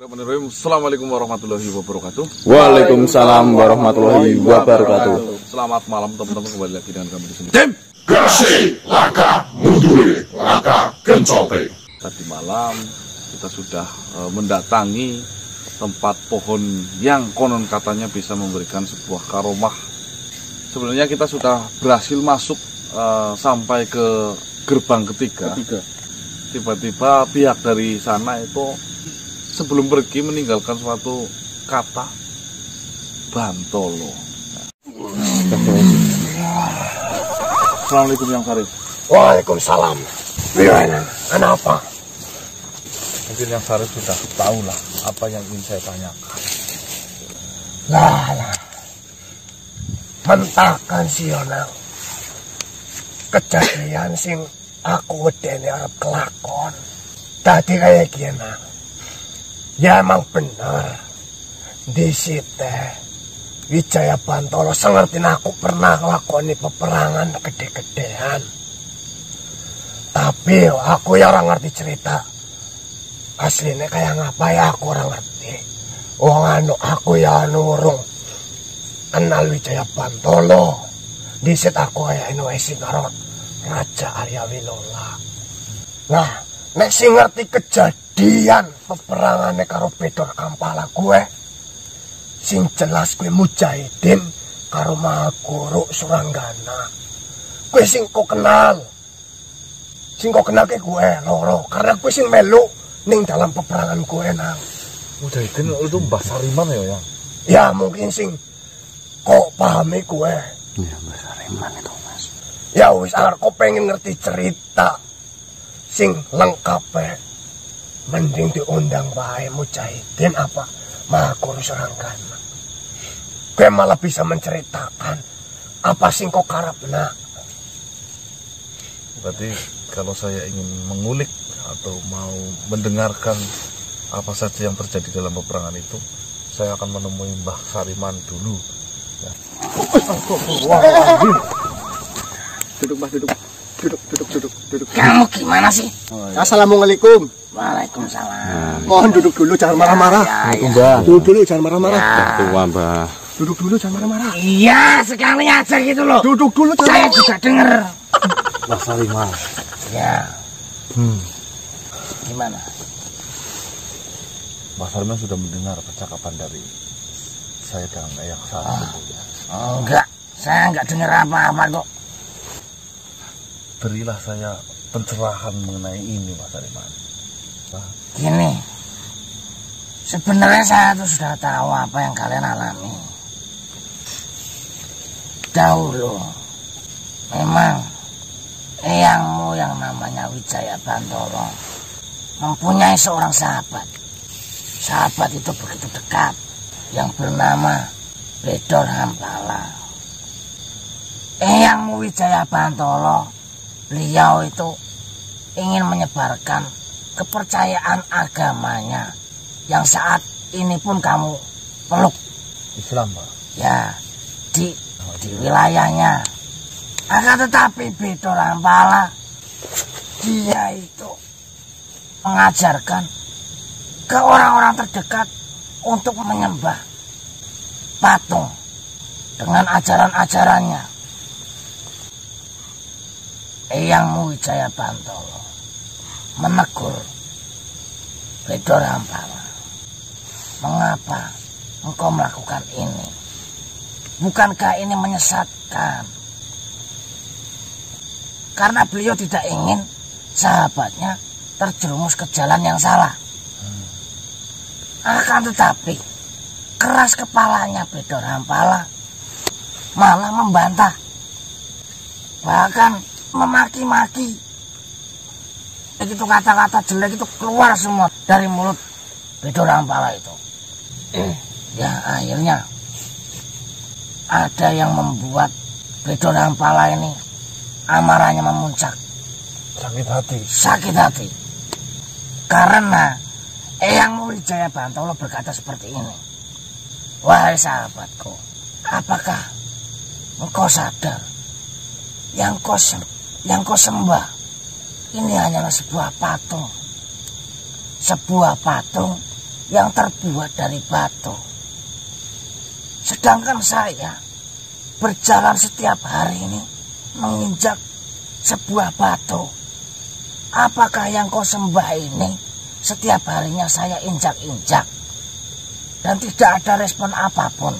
Assalamualaikum warahmatullahi wabarakatuh. Waalaikumsalam warahmatullahi wabarakatuh. Selamat malam teman-teman, kembali lagi dengan kami di sini. Tim Gasi Laka Muduri Laka Kencope. Tadi malam kita sudah mendatangi tempat pohon yang konon katanya bisa memberikan sebuah karomah. Sebenarnya kita sudah berhasil masuk sampai ke gerbang ketiga. Tiba-tiba pihak dari sana itu sebelum pergi meninggalkan suatu kata Bantolo. Assalamualaikum Yang Sarif. Waalaikumsalam. Gimana? Kenapa? Mungkin Yang Sarif sudah tahu lah apa yang ingin saya tanyakan. Lah. Mentakan sionang. Kejadian sing aku wedeni arep kelakon. Tadi kayak gini. Ya emang bener. Di situ Wijaya Bantolo sengertin aku pernah ngelakoni peperangan gede-gedean. Tapi aku ya orang ngerti cerita. Aslinya kayak ngapa ya aku orang ngerti. Aku ya nurung kenal Wijaya Bantolo. Di situ aku kayak inuesi karo Raja Arya Winola. Nah, nek sing ngerti kejadian peperangannya karo Bedor Kampala gue, sing jelas gue Mujahidin karo Mahaguru Suranggana. Gue sing kok kenal ke gue loro, karena gue sing melu ning dalam peperangan gue nang. Mujahidin itu Mbah Sariman ya yang? Ya mungkin sing kok pahami gue. Ya Mbah Sariman itu mas. Ya wis aku pengen ngerti cerita sing lengkap mending diundang bae Mujahidin apa Mahaguru Suranggana. Gue malah bisa menceritakan apa sing kok karepna. Berarti kalau saya ingin mengulik atau mau mendengarkan apa saja yang terjadi dalam peperangan itu, saya akan menemui Mbah Sariman dulu. Ya. Duduk mas, duduk. Kamu gimana sih? Assalamualaikum. Waalaikumsalam. Mohon duduk dulu, jangan marah-marah. Duduk dulu, jangan marah-marah. Tua mbah. Duduk dulu, jangan marah-marah. Iya, sekali aja gitu loh. Duduk dulu, Saya juga denger. Mbah Sariman. Ya. Gimana? Mbah Sariman sudah mendengar percakapan dari saya dan Eyang Sarif. Enggak, saya enggak denger apa-apa kok. Berilah saya pencerahan mengenai ini, Mbah Sariman. Gini, sebenarnya saya tuh sudah tahu apa yang kalian alami. Dahulu, memang eyangmu yang namanya Wijaya Bantolo mempunyai seorang sahabat. Sahabat itu begitu dekat, yang bernama Bedor Hampala. Eyangmu Wijaya Bantolo, beliau itu ingin menyebarkan kepercayaan agamanya yang saat ini pun kamu peluk. Islam, Pak? Ya, di wilayahnya. Akan tetapi Bedor Hampala, dia itu mengajarkan ke orang-orang terdekat untuk menyembah patung dengan ajaran-ajarannya. Eyangmu Wijaya Bantolo menegur Bedor Hampala. Mengapa engkau melakukan ini? Bukankah ini menyesatkan? Karena beliau tidak ingin sahabatnya terjerumus ke jalan yang salah. Akan tetapi keras kepalanya Bedor Hampala malah membantah, bahkan memaki-maki. Begitu kata-kata jelek itu keluar semua dari mulut Bedor Hampala itu. Ya akhirnya ada yang membuat Bedor Hampala ini amarahnya memuncak. Sakit hati. Karena Eyangmu Wijaya Bantolo berkata seperti ini. Wahai sahabatku, apakah engkau sadar yang kau sembah ini hanyalah sebuah patung yang terbuat dari batu. Sedangkan saya berjalan setiap hari ini menginjak sebuah batu. Apakah yang kau sembah ini setiap harinya saya injak-injak dan tidak ada respon apapun?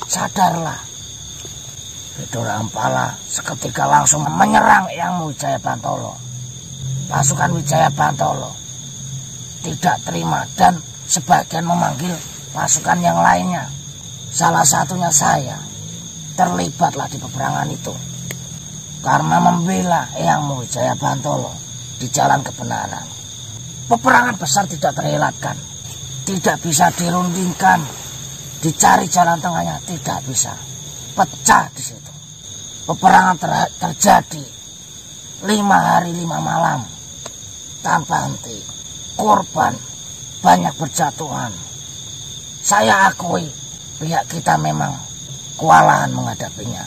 Sadarlah. Bedor Ampala seketika langsung menyerang Eyang Wijaya Bantolo. Pasukan Wijaya Bantolo tidak terima dan sebagian memanggil pasukan yang lainnya. Salah satunya saya terlibatlah di peperangan itu karena membela Eyang Wijaya Bantolo di jalan kebenaran. Peperangan besar tidak terelakkan, tidak bisa dirundingkan, dicari jalan tengahnya tidak bisa, pecah di situ. Peperangan terjadi 5 hari 5 malam tanpa henti. Korban banyak berjatuhan. Saya akui pihak kita memang kewalahan menghadapinya.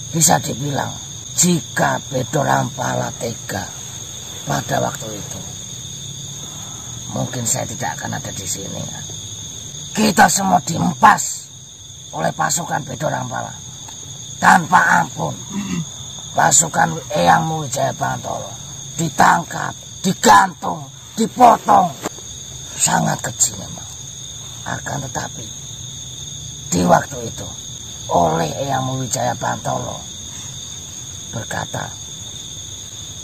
Bisa dibilang jika Bedor Ampala tega pada waktu itu, mungkin saya tidak akan ada di sini. Kita semua diempas oleh pasukan Bedor Ampala tanpa ampun. Pasukan Eyang Wijaya Bantolo ditangkap, digantung, dipotong. Sangat keji memang. Akan tetapi di waktu itu oleh Eyang Wijaya Bantolo berkata,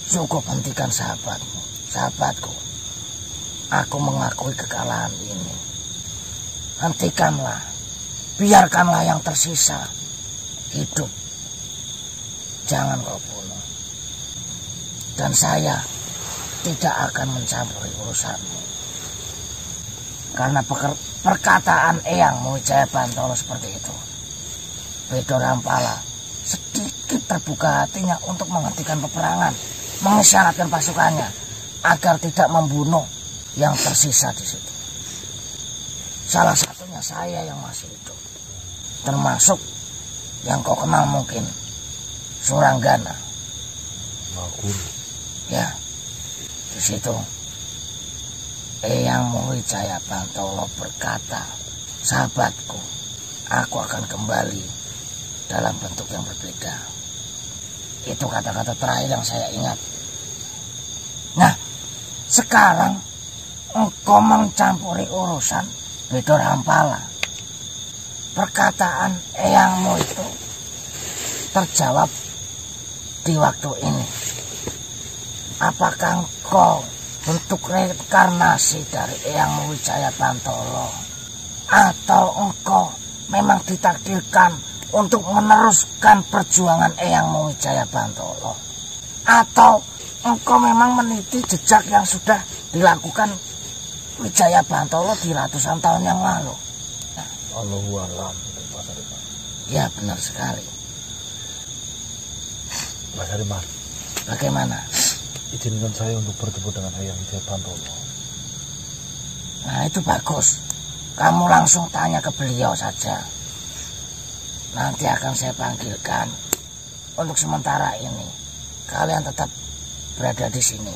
cukup hentikan sahabatku. Aku mengakui kekalahan ini. Hentikanlah, biarkanlah yang tersisa hidup. Jangan kau bunuh. Dan saya tidak akan mencampuri urusanmu. Karena perkataan Eyang Wijaya Bantolo seperti itu, Bedor Ampala sedikit terbuka hatinya untuk menghentikan peperangan, mengisyaratkan pasukannya agar tidak membunuh yang tersisa di situ. Salah satunya saya yang masih hidup, termasuk yang kau kenal mungkin, Suranggana. Ya, di situ Eyang Wijaya Bantolo berkata, sahabatku, aku akan kembali dalam bentuk yang berbeda. Itu kata-kata terakhir yang saya ingat. Nah, sekarang engkau mencampuri urusan Bedor Ampala. Perkataan Eyangmu itu terjawab di waktu ini. Apakah engkau bentuk reinkarnasi dari Eyang Wijaya Bantolo, atau engkau memang ditakdirkan untuk meneruskan perjuangan Eyang Wijaya Bantolo, atau engkau memang meniti jejak yang sudah dilakukan Wijaya Bantolo di ratusan tahun yang lalu? Nah, Allahualam. Ya, benar sekali. Mas Harimar, bagaimana? izinkan saya untuk bertemu dengan Eyang Wijaya Bantolo. Nah, itu bagus. Kamu langsung tanya ke beliau saja. Nanti akan saya panggilkan. Untuk sementara ini, kalian tetap berada di sini.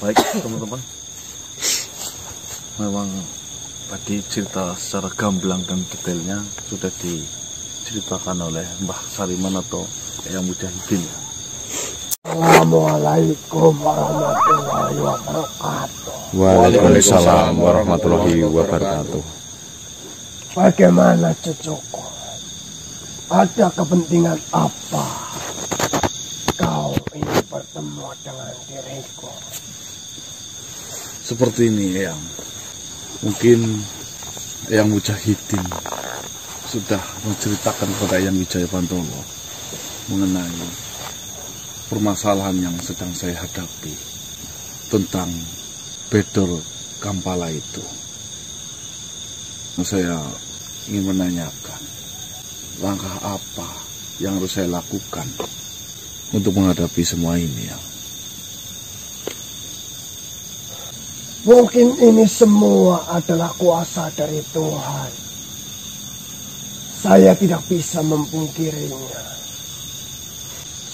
Baik, teman-teman. Memang tadi cerita secara gamblang dan detailnya sudah diceritakan oleh Mbah Sariman atau Eyang Mujahidin. Assalamualaikum warahmatullahi wabarakatuh. Waalaikumsalam warahmatullahi wabarakatuh. Bagaimana cucuku? Ada kepentingan apa kau ingin bertemu dengan diriku? Seperti ini, Eyang. Mungkin Eyang Mujahidin sudah menceritakan kepada Eyang Wijaya Bantolo mengenai permasalahan yang sedang saya hadapi tentang Bedor Ampala itu. Saya ingin menanyakan langkah apa yang harus saya lakukan untuk menghadapi semua ini, ya. Mungkin ini semua adalah kuasa dari Tuhan. Saya tidak bisa memungkirinya.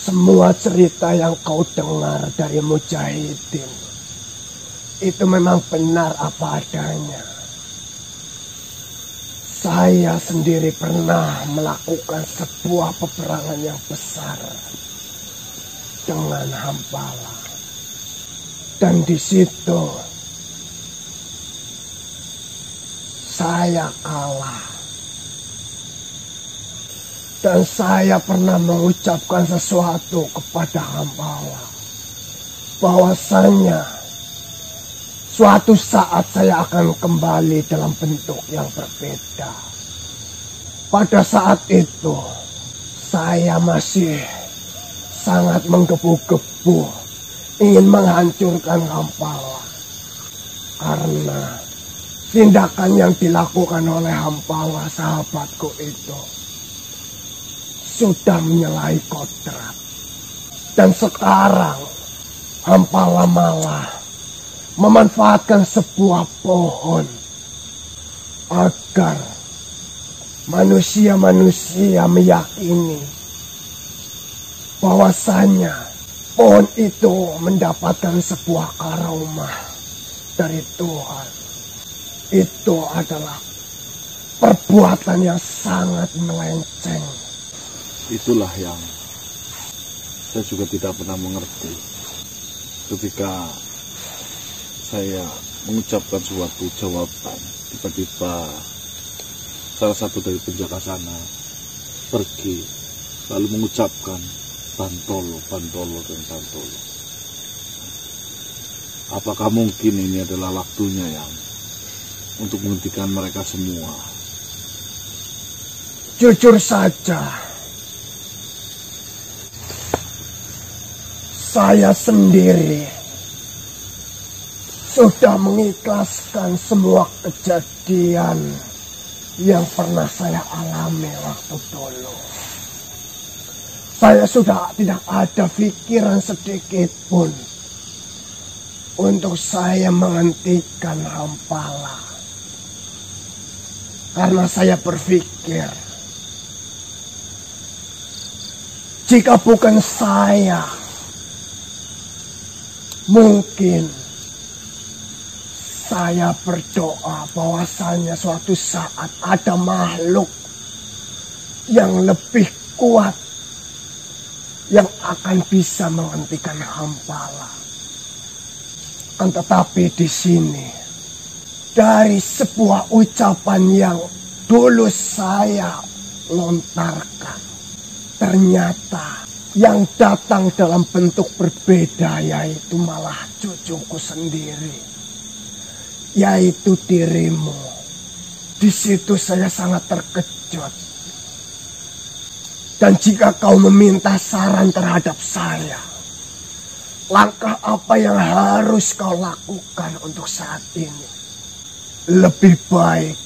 Semua cerita yang kau dengar dari Mujahidin itu memang benar apa adanya. Saya sendiri pernah melakukan sebuah peperangan yang besar dengan Hampala. Dan di situ saya kalah. Dan saya pernah mengucapkan sesuatu kepada Hampala, bahwasanya suatu saat saya akan kembali dalam bentuk yang berbeda. Pada saat itu saya masih sangat menggebu-gebu ingin menghancurkan Hampala, karena tindakan yang dilakukan oleh Hampala sahabatku itu sudah menyalahi kodrat. Dan sekarang Hampala malah memanfaatkan sebuah pohon agar manusia-manusia meyakini bahwasanya pohon itu mendapatkan sebuah karomah dari Tuhan. Itu adalah perbuatan yang sangat melenceng. Itulah yang saya juga tidak pernah mengerti ketika saya mengucapkan suatu jawaban, tiba-tiba salah satu dari penjaga sana pergi lalu mengucapkan Bantolo, Bantolo, dan Bantolo. Apakah mungkin ini adalah waktunya yang untuk menghentikan mereka semua? Jujur saja, saya sendiri sudah mengikhlaskan semua kejadian yang pernah saya alami waktu dulu. Saya sudah tidak ada pikiran sedikit pun untuk saya menghentikan Hampala. Karena saya berpikir, jika bukan saya, mungkin saya berdoa bahwasanya suatu saat ada makhluk yang lebih kuat yang akan bisa menghentikan Hampala. Tetapi di sini, dari sebuah ucapan yang dulu saya lontarkan, ternyata yang datang dalam bentuk berbeda, yaitu malah cucuku sendiri, yaitu dirimu. Di situ saya sangat terkejut. Dan jika kau meminta saran terhadap saya, langkah apa yang harus kau lakukan untuk saat ini? Lebih baik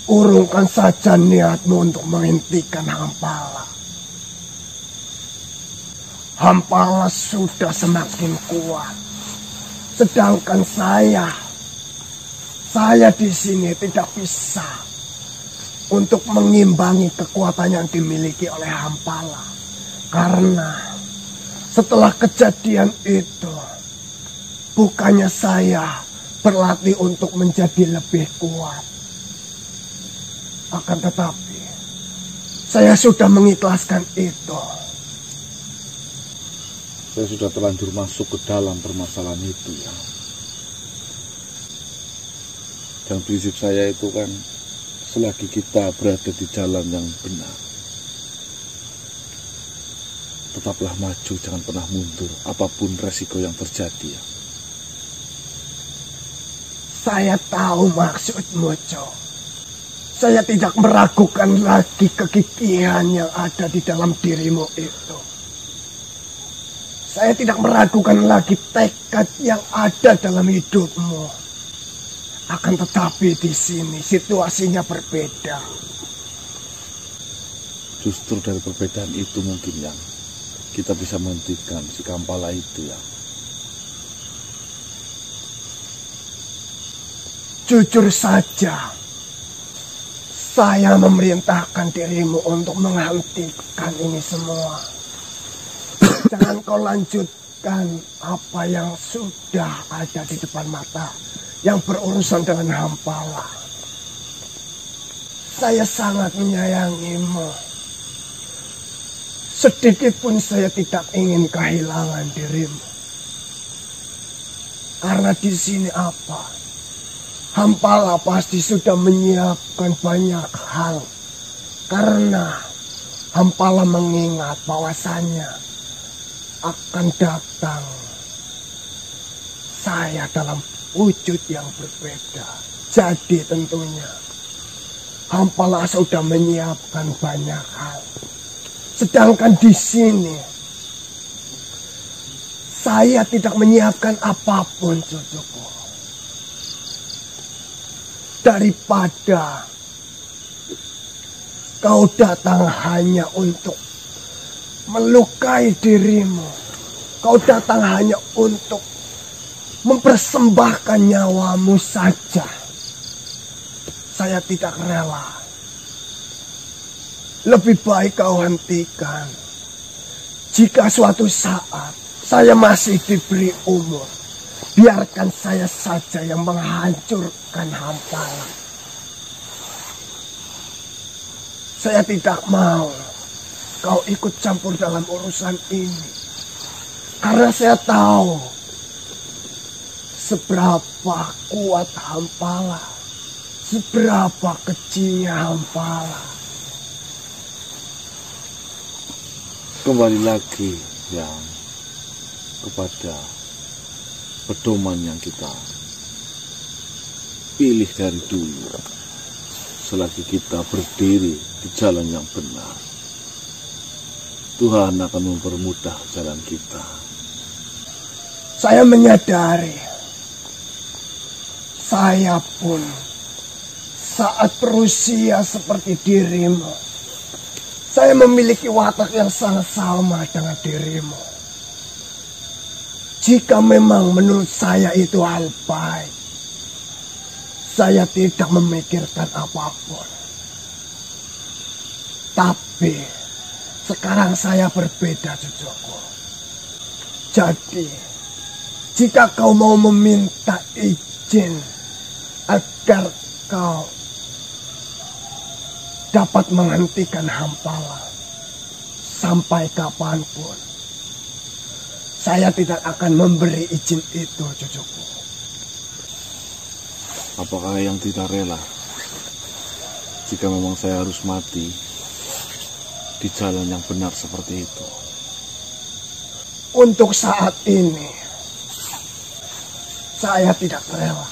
urungkan saja niatmu untuk menghentikan Hampala. Hampala sudah semakin kuat, sedangkan saya di sini tidak bisa untuk mengimbangi kekuatan yang dimiliki oleh Hampala. Karena setelah kejadian itu, bukannya saya berlatih untuk menjadi lebih kuat, akan tetapi saya sudah mengikhlaskan itu. Saya sudah terlanjur masuk ke dalam permasalahan itu ya. Dan prinsip saya itu kan, selagi kita berada di jalan yang benar, tetaplah maju, jangan pernah mundur, apapun resiko yang terjadi ya. Saya tahu maksudmu, Jo. Saya tidak meragukan lagi kegigihan yang ada di dalam dirimu itu. Saya tidak meragukan lagi tekad yang ada dalam hidupmu. Akan tetapi di sini situasinya berbeda. Justru dari perbedaan itu mungkin yang kita bisa menghentikan si Hampala itu ya. Jujur saja, saya memerintahkan dirimu untuk menghentikan ini semua. Jangan kau lanjutkan apa yang sudah ada di depan mata yang berurusan dengan Hampala. Saya sangat menyayangimu. Sedikit pun saya tidak ingin kehilangan dirimu. Karena di sini apa? Hampala pasti sudah menyiapkan banyak hal. Karena Hampala mengingat bahwasannya akan datang saya dalam wujud yang berbeda. Jadi tentunya Hampala sudah menyiapkan banyak hal. Sedangkan di sini saya tidak menyiapkan apapun, cucuku. Daripada kau datang hanya untuk melukai dirimu, kau datang hanya untuk mempersembahkan nyawamu saja. Saya tidak rela. Lebih baik kau hentikan. Jika suatu saat saya masih diberi umur, biarkan saya saja yang menghancurkan Hampala. Saya tidak mau kau ikut campur dalam urusan ini. Karena saya tahu seberapa kuat Hampala, seberapa kecilnya Hampala. Kembali lagi yang kepada pedoman yang kita pilih dari dulu. Selagi kita berdiri di jalan yang benar, Tuhan akan mempermudah jalan kita. Saya menyadari, saya pun saat berusia seperti dirimu, saya memiliki watak yang sangat sama dengan dirimu. Jika memang menurut saya itu hal baik, saya tidak memikirkan apapun. Tapi sekarang saya berbeda, cucuku. Jadi, jika kau mau meminta izin agar kau dapat menghentikan Hampala sampai kapanpun, saya tidak akan memberi izin itu, cucuku. Apakah yang tidak rela jika memang saya harus mati di jalan yang benar seperti itu? Untuk saat ini, saya tidak rela.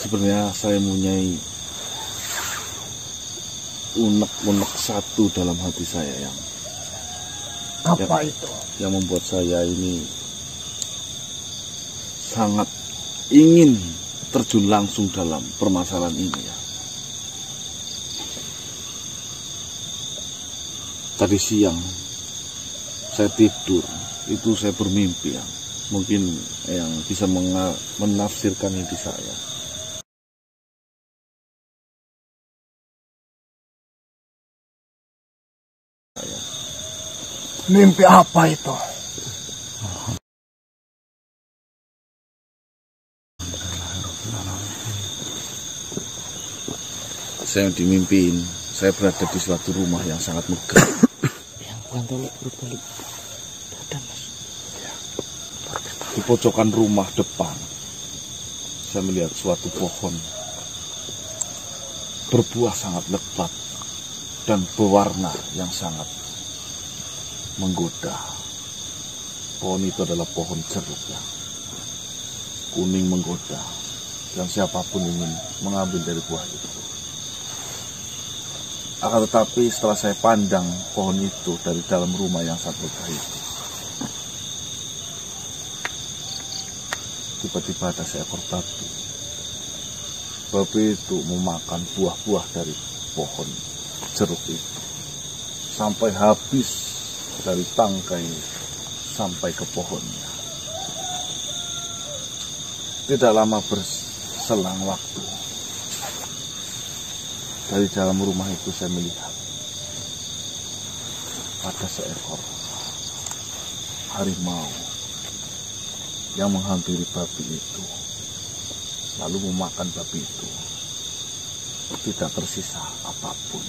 Sebenarnya saya mempunyai unek-unek satu dalam hati saya yang apa itu? Yang membuat saya ini sangat ingin terjun langsung dalam permasalahan ini ya. Tadi siang saya tidur, itu saya bermimpi ya. Mungkin yang bisa menafsirkan hidup saya. Mimpi apa itu? Saya dimimpiin, saya berada di suatu rumah yang sangat megah. Yang Pantolo berbalik badan, Mas. Di pojokan rumah depan, saya melihat suatu pohon berbuah sangat lebat dan berwarna yang sangat menggoda. Pohon itu adalah pohon jeruk yang kuning menggoda, dan siapapun ingin mengambil dari buah itu. Akan tetapi setelah saya pandang pohon itu dari dalam rumah yang sangat megah itu, tiba-tiba ada seekor babi. Babi itu memakan buah-buah dari pohon jeruk itu sampai habis dari tangkai sampai ke pohonnya. Tidak lama berselang waktu, dari dalam rumah itu saya melihat ada seekor harimau yang menghampiri babi itu, lalu memakan babi itu. tidak tersisa apapun.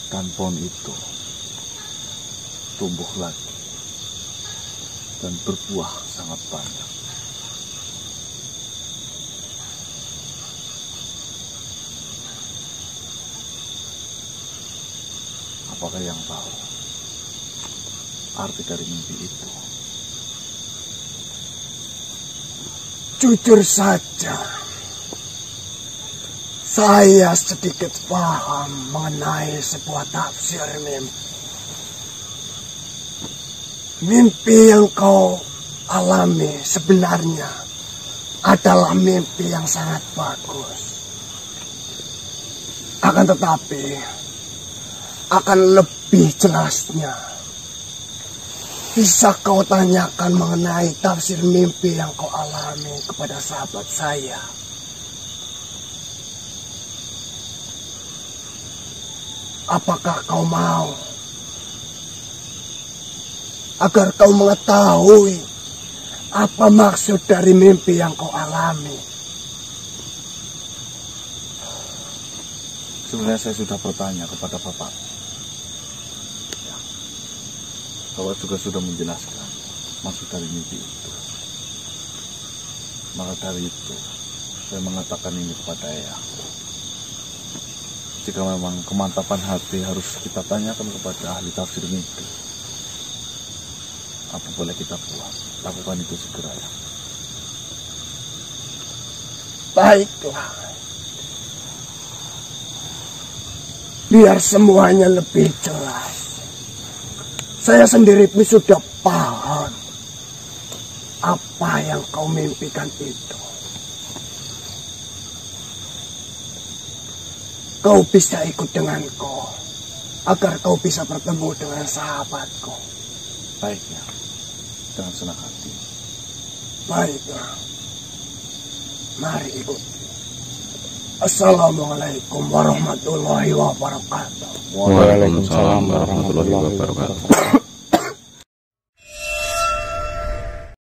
Dan pohon itu tumbuh lagi dan berbuah sangat banyak. Apakah yang tahu arti dari mimpi itu? Jujur saja, saya sedikit paham mengenai sebuah tafsir mimpi. Mimpi yang kau alami sebenarnya adalah mimpi yang sangat bagus. Akan tetapi, akan lebih jelasnya, bisa kau tanyakan mengenai tafsir mimpi yang kau alami kepada sahabat saya. Apakah kau mau agar kau mengetahui apa maksud dari mimpi yang kau alami? Sebenarnya saya sudah bertanya kepada Bapak. Ya, Bapak juga sudah menjelaskan maksud dari mimpi itu. Maka dari itu, saya mengatakan ini kepada Eyang. Jika memang kemantapan hati harus kita tanyakan kepada ahli tafsir mimpi, apa boleh kita buat? Lakukan itu segera, ya. Baiklah. Biar semuanya lebih jelas. Saya sendiri pun sudah paham apa yang kau mimpikan itu. Kau bisa ikut denganku agar kau bisa bertemu dengan sahabatku. Baiknya, dengan senang hati. Baiklah, mari ikut. Assalamualaikum warahmatullahi wabarakatuh. Waalaikumsalam warahmatullahi wabarakatuh.